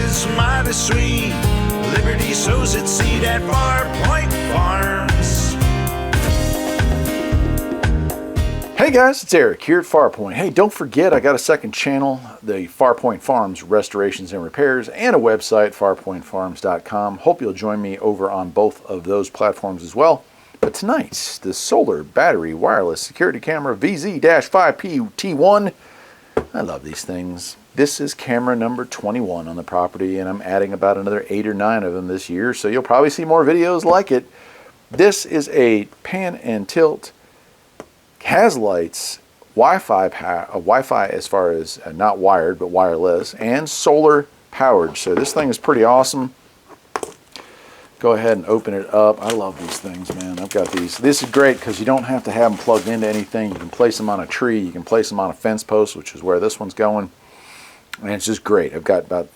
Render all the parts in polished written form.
is mighty sweet. Liberty sows its seed at Farpoint Farms. Hey guys, it's Eric here at Farpoint. Hey, don't forget I got a second channel, the Farpoint Farms Restorations and Repairs, and a website, farpointfarms.com. Hope you'll join me over on both of those platforms as well. But tonight, the solar battery wireless security camera VIZiUUY. I love these things. This is camera number 21 on the property, and I'm adding about another 8 or 9 of them this year, so you'll probably see more videos like it. This is a pan and tilt, has lights, Wi-Fi as far as not wired but wireless, and solar powered. So this thing is pretty awesome. Go ahead and open it up. I love these things, man. I've got these. This is great because you don't have to have them plugged into anything. You can place them on a tree. You can place them on a fence post, which is where this one's going. And it's just great. I've got about,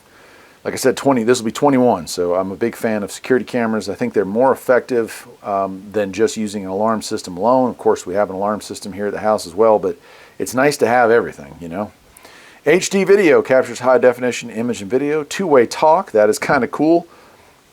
like I said, 20. This will be 21. So I'm a big fan of security cameras. I think they're more effective than just using an alarm system alone. Of course, we have an alarm system here at the house as well, but it's nice to have everything, you know. HD video captures high definition image and video. Two-way talk. That is kind of cool.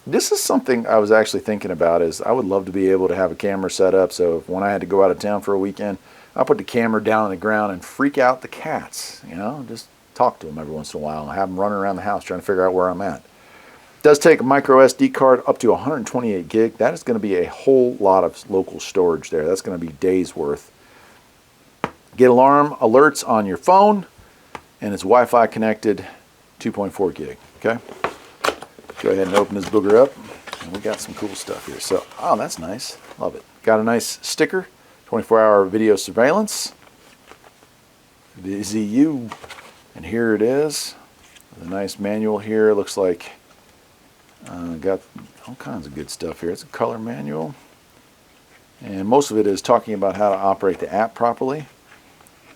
This is something I was actually thinking about, is I would love to be able to have a camera set up so if when I had to go out of town for a weekend, I'll put the camera down on the ground and freak out the cats, you know, just talk to them every once in a while and have them running around the house trying to figure out where I'm at. It does take a micro SD card up to 128 gig. That is going to be a whole lot of local storage there. That's going to be days worth. Get alarm alerts on your phone, and it's Wi-Fi connected, 2.4 gig, okay? Go ahead and open this booger up, and we got some cool stuff here. So, oh, that's nice. Love it. Got a nice sticker, 24-hour video surveillance, VIZiUUY, and here it is. A nice manual here. It looks like got all kinds of good stuff here. It's a color manual, and most of it is talking about how to operate the app properly.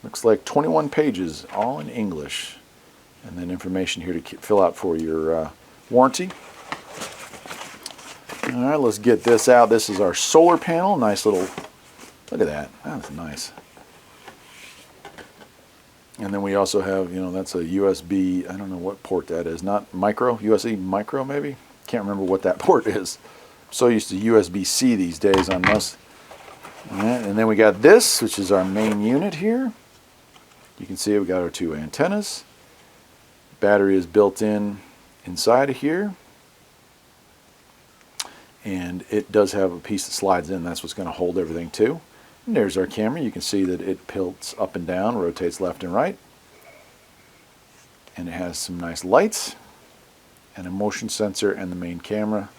Looks like 21 pages, all in English, and then information here to fill out for your warranty. All right, let's get this out. This is our solar panel. Nice little, look at that. That's nice. And then we also have, you know, that's a USB, I don't know what port that is. Not micro, USB micro maybe? Can't remember what that port is. I'm so used to USB-C these days on most. All right, and then we got this, which is our main unit here. You can see we got our 2 antennas. Battery is built in inside of here, and it does have a piece that slides in. That's what's going to hold everything too. And there's our camera. You can see that it tilts up and down, rotates left and right, and it has some nice lights and a motion sensor and the main camera.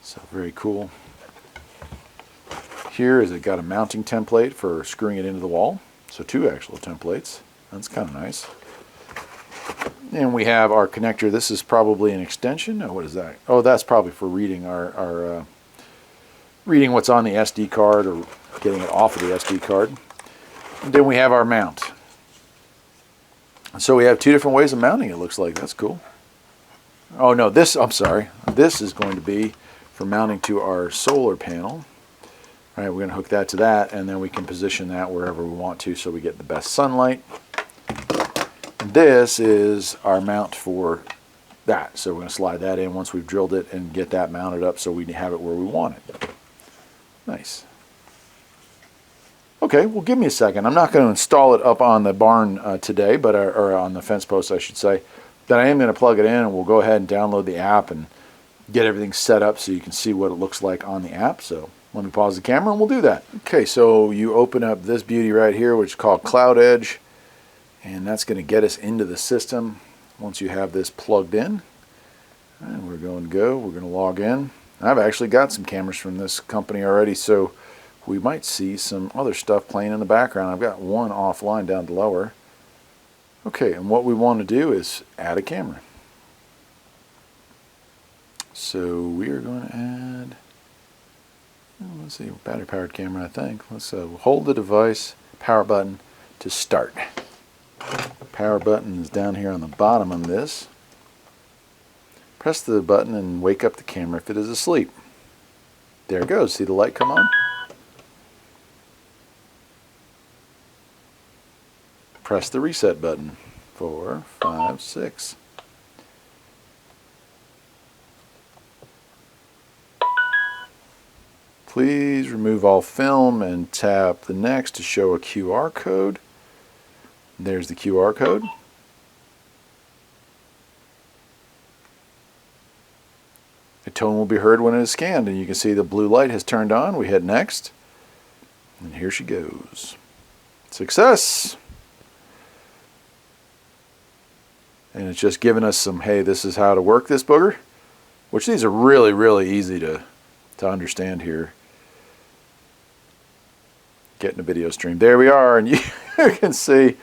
So very cool. Here is it got a mounting template for screwing it into the wall, so 2 actual templates. That's kind of nice. And we have our connector. This is probably an extension. Oh, what is that? Oh, that's probably for reading our reading what's on the SD card or getting it off of the SD card. And then we have our mount. So we have 2 different ways of mounting it, looks like. That's cool. Oh no, this, I'm sorry. This is going to be for mounting to our solar panel. All right, we're going to hook that to that, and then we can position that wherever we want to so we get the best sunlight. This is our mount for that. So we're going to slide that in once we've drilled it and get that mounted up so we can have it where we want it. Nice. Okay, well, give me a second. I'm not going to install it up on the barn today, but or on the fence post, I should say. Then I am going to plug it in, and we'll go ahead and download the app and get everything set up so you can see what it looks like on the app. So let me pause the camera and we'll do that. Okay, so you open up this beauty right here, which is called Cloud Edge. And that's going to get us into the system once you have this plugged in. And we're going to go. We're going to log in. I've actually got some cameras from this company already, so we might see some other stuff playing in the background. I've got one offline down lower. Okay, and what we want to do is add a camera. So we are going to add, let's see, battery powered camera, I think. Let's hold the device, power button to start. Power button is down here on the bottom of this. Press the button and wake up the camera if it is asleep. There it goes. See the light come on? Press the reset button. 4, 5, 6. Please remove all film and tap the next to show a QR code. There's the QR code. A tone will be heard when it is scanned, and you can see the blue light has turned on. We hit next, and here she goes. Success! And it's just giving us some, hey, this is how to work this booger, which these are really, really easy to understand here. Getting a video stream. There we are, and you can see,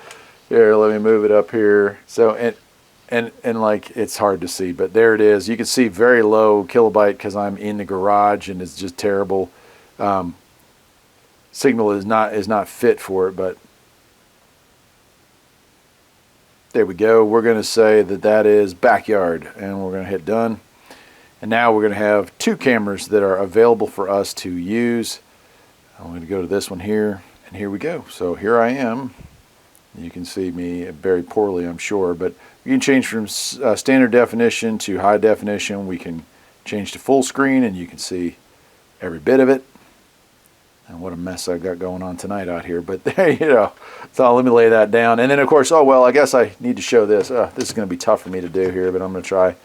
here, let me move it up here. So, and like, it's hard to see, but there it is. You can see very low kilobyte because I'm in the garage and it's just terrible. Signal is not fit for it, but there we go. We're going to say that is backyard, and we're going to hit done. And now we're going to have two cameras that are available for us to use. I'm going to go to this one here, and here we go. So here I am. You can see me very poorly, I'm sure, but we can change from standard definition to high definition. We can change to full screen, and you can see every bit of it. And what a mess I've got going on tonight out here, but there you go. So let me lay that down. And then, of course, oh, well, I guess I need to show this. This is going to be tough for me to do here, but I'm going to try.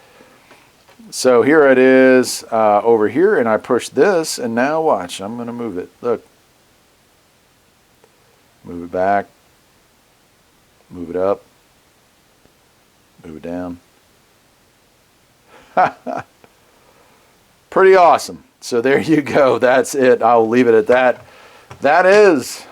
So here it is over here, and I push this, and now watch. I'm going to move it. Look. Move it back. Move it up. Move it down. Pretty awesome. So there you go. That's it. I'll leave it at that. That is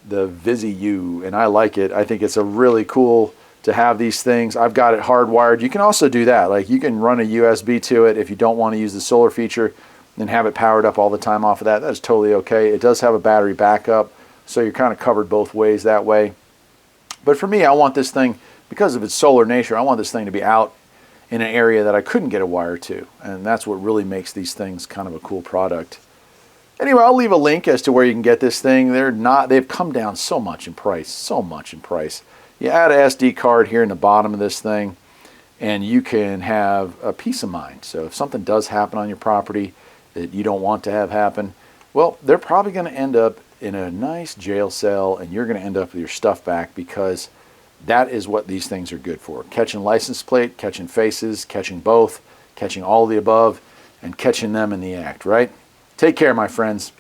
the VIZiUUY, and I like it. I think it's a really cool to have these things. I've got it hardwired. You can also do that. Like, you can run a USB to it if you don't want to use the solar feature and have it powered up all the time off of that. That's totally okay. It does have a battery backup, so you're kind of covered both ways that way. But for me, I want this thing, because of its solar nature, I want this thing to be out in an area that I couldn't get a wire to. And that's what really makes these things kind of a cool product. Anyway, I'll leave a link as to where you can get this thing. They've come down so much in price, so much in price. You add an SD card here in the bottom of this thing, and you can have a peace of mind. So if something does happen on your property that you don't want to have happen, well, they're probably going to end up in a nice jail cell, and you're going to end up with your stuff back, because that is what these things are good for. Catching license plate, catching faces, catching both, catching all of the above, and catching them in the act, right? Take care, my friends.